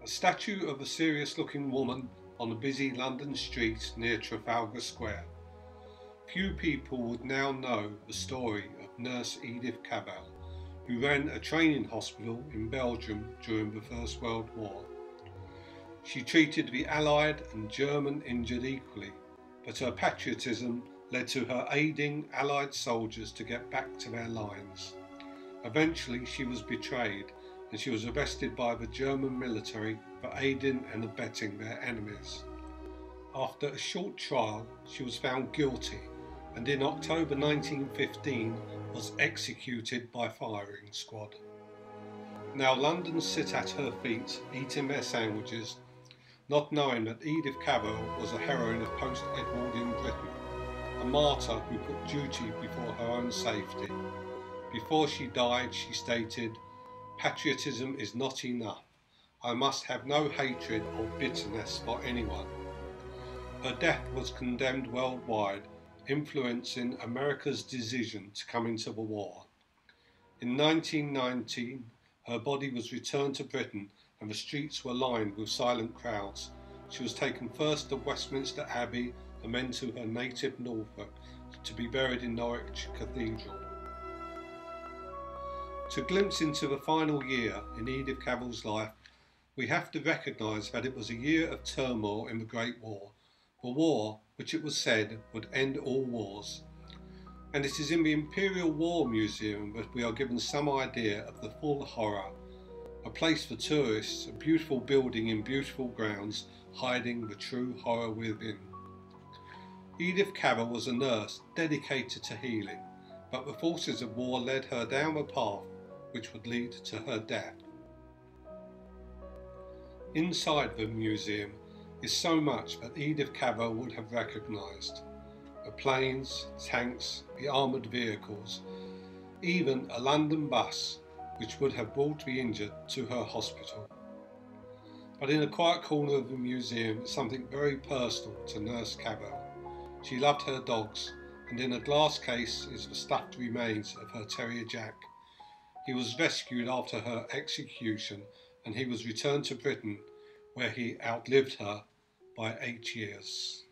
A statue of a serious-looking woman on a busy London street near Trafalgar Square. Few people would now know the story of Nurse Edith Cavell, who ran a training hospital in Belgium during the First World War. She treated the Allied and German injured equally, but her patriotism led to her aiding Allied soldiers to get back to their lines. Eventually she was betrayed and she was arrested by the German military for aiding and abetting their enemies. After a short trial, she was found guilty and in October 1915 was executed by firing squad. Now London sit at her feet eating their sandwiches, not knowing that Edith Cavell was a heroine of post-Edwardian Britain, a martyr who put duty before her own safety. Before she died, she stated, "Patriotism is not enough. I must have no hatred or bitterness for anyone." Her death was condemned worldwide, influencing America's decision to come into the war. In 1919, her body was returned to Britain and the streets were lined with silent crowds. She was taken first to Westminster Abbey and then to her native Norfolk to be buried in Norwich Cathedral. To glimpse into the final year in Edith Cavell's life, we have to recognise that it was a year of turmoil in the Great War, the war which it was said would end all wars. And it is in the Imperial War Museum that we are given some idea of the full horror. A place for tourists, a beautiful building in beautiful grounds, hiding the true horror within. Edith Cavell was a nurse dedicated to healing, but the forces of war led her down a path which would lead to her death. Inside the museum is so much that Edith Cavell would have recognised. The planes, tanks, the armoured vehicles, even a London bus which would have brought the injured to her hospital. But in a quiet corner of the museum is something very personal to Nurse Cavell. She loved her dogs, and in a glass case is the stuffed remains of her terrier Jack. He was rescued after her execution and he was returned to Britain, where he outlived her by 8 years.